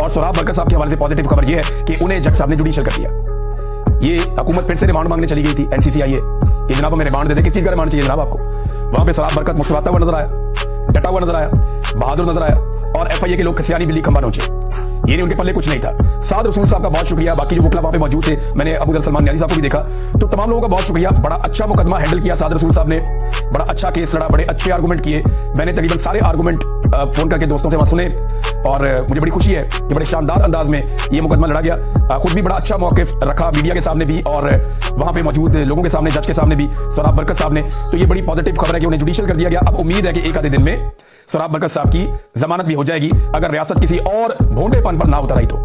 और सोराब बरकत साहब के हवाले से पॉजिटिव खबर यह है कि उन्हें जज साहब ने जुडिशियल कर दिया। ये हुकूमत फिर से रिमांड मांगने चली गई थी एनसीसीआईए कि जनाब हमें रिमांड दे दे। किस चीज का रिमांड चाहिए जनाब आपको? वहां पे सोराब बरकत मुस्कुराता हुआ नजर आया, डटा हुआ नजर आया, बहादुर नजर आया और एफआईए के लोग खसियानी बिल्ली खंबा नोचे। ये नहीं, उनके पल्ले कुछ नहीं था। साद रसूल साहब का बहुत शुक्रिया, बाकी जो वकला वहां पे मौजूद थे, मैंने अबू जर सलमान न्याजी साहब को भी देखा, तो तमाम लोगों का बहुत शुक्रिया। बड़ा अच्छा मुकदमा हैंडल किया साद रसूल साहब ने, बड़ा अच्छा केस लड़ा, बड़े अच्छे आर्गूमेंट किए। मैंने तकरीबन सारे आर्गूमेंट फोन करके दोस्तों से वहां सुने और मुझे बड़ी खुशी है कि बड़े शानदार अंदाज में ये मुकदमा लड़ा गया। खुद भी बड़ा अच्छा मौक़िफ़ रखा मीडिया के सामने भी और वहां पे मौजूद लोगों के सामने, जज के सामने भी, सोराब बरकत साहब ने। तो ये बड़ी पॉजिटिव खबर है कि उन्हें जुडिशियल कर दिया गया। अब उम्मीद है कि एक आधे दिन में सोराब बरकत साहब की जमानत भी हो जाएगी, अगर रियासत किसी और भोंडेपन पर ना उतर आई तो।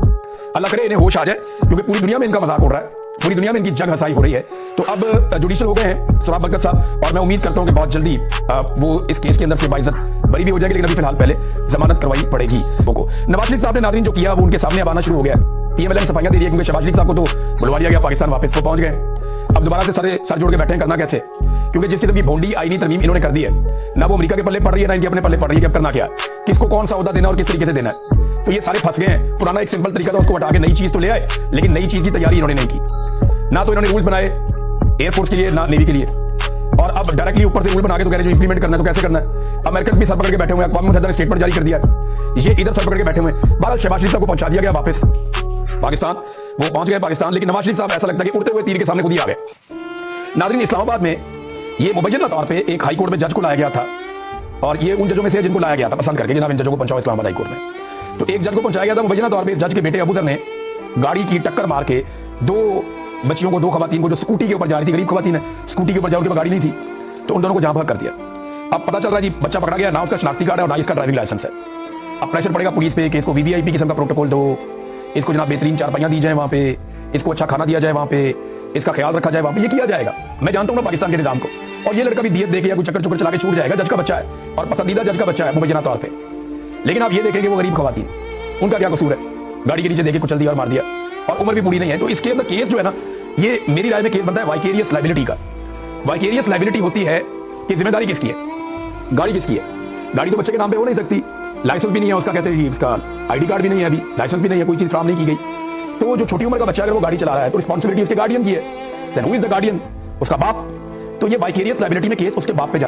अल्लाह करे इन्हें होश आ जाए, क्योंकि पूरी दुनिया में इनका मजाक उड़ रहा है, पूरी दुनिया में इनकी जंग हसाई हो रही है। तो अब जुडिशियल हो गए हैं सोराब बरकत साहब और मैं उम्मीद करता हूं कि बहुत जल्दी वो इस केस के अंदर से बाइज्जत बरी भी हो जाएगी, लेकिन अभी फिलहाल पहले जमानत करवाई पड़ेगी उनको। नवाज शरीफ साहब ने नाज़रीन जो किया वो उनके सामने अब आना शुरू हो गया। पीएमएल ने सफाइयां दे दी क्योंकि शहबाज शरीफ साहब को तो बुलवा लिया गया पाकिस्तान, वापस वो पहुंच गए। अब दोबारा से सर जोड़ के बैठे हैं, करना कैसे? क्योंकि जिस किस्म की भोंडी आईनी तरमीम इन्होंने कर दी है, ना वो अमेरिका के पल्ले पड़ रही है ना इनके अपने पल्ले पड़ रही है कि अब करना क्या, किसको कौन सा ओहदा देना और किस तरीके से देना है। तो ये सारे फंस गए हैं। पुराना एक सिंपल तरीका था, उसको हटा के नई चीज तो ले आए, लेकिन नई चीज की तैयारी इन्होंने नहीं की। ना तो इन्होंने रूल्स बनाए एयरफोर्स के लिए ना नेवी के लिए, और अब डायरेक्टली ऊपर से रूल बना के तो कह रहे जो इंप्लीमेंट करना है तो कैसे करना है। अमेरिकन भी सर पकड़ के बैठे हुए हैं, अक़वाम मुत्तहिदा ने स्टेटमेंट जारी कर दिया, ये इधर सर पकड़ के बैठे हुए हैं। बहरहाल शहबाज शरीफ साहब को पहुंचा दिया गया वापस पाकिस्तान, वो पहुंच गए पाकिस्तान, लेकिन नवाज शरीफ साहब ऐसा लगता है कि उड़ते हुए तीर के सामने खुद ही आ गए। नाज़रीन इस्लामाबाद में ये मुबैना तौर पे एक हाई कोर्ट में जज को लाया गया था, और ये उन जजों में से जिनको लाया गया था पसंद करके, जनाब इन जजों को पहुंचाओ इस्लामाबाद हाई कोर्ट में। तो एक जज को पहुंचाया गया था मुबैना तौर पे। इस जज के बेटे अबू जर ने गाड़ी की टक्कर मार के दो बच्चियों को, दो खवातीन को जो स्कूटी के ऊपर जा रही थी, गरीब खवातीन है, स्कूटी के ऊपर जा, उनके पास गाड़ी नहीं थी, तो उन दोनों को जहां भाग कर दिया। अब पता चल रहा है जी बच्चा पकड़ा गया, ना उसका शनाख्ती कार्ड है और ना इसका ड्राइविंग लाइसेंस है। अब प्रेशर पड़ेगा पुलिस पे कि इसको वीवीआईपी किस्म का प्रोटोकॉल दो, इसको जनाब बेहतरीन चारपाइयां दी जाए वहां पे, इसको अच्छा खाना दिया जाए वहां पे, इसका ख्याल रखा जाए वहां पे। ये किया जाएगा, मैं जानता हूं ना पाकिस्तान के निजाम को। और ये लड़का भी दियत दे के या कोई चक्कर चुक्कर चला के छूट जाएगा, जज का बच्चा है और पसंदीदा जज का बच्चा है मुबैना तौर पे। लेकिन आप ये देखेंगे वो गरीब खवातीन, उनका क्या कसूर है? गाड़ी के नीचे देके कुचल दिया और मार दिया, और उम्र भी पूरी नहीं है। तो इसके अंदर केस जो है ना, ये मेरी राय में केस बनता है वाइकेरियस लायबिलिटी का। वाइकेरियस लायबिलिटी होती है कि जिम्मेदारी किसकी है, गाड़ी किसकी है। गाड़ी तो बच्चे के नाम पे हो नहीं सकती, लाइसेंस भी नहीं है उसका, कहते हैं इसका आईडी कार्ड भी नहीं है, अभी लाइसेंस भी नहीं है, कोई चीज फ्राहम नहीं की गई। तो जो छोटी उम्र का बच्चा अगर वो गाड़ी चला रहा है तो रिस्पॉन्सिबिलिटी उसके गार्डियन की है। Then who is the guardian? उसका बाप। तो ये वाइकेरियस लायबिलिटी में केस उसके बाप पे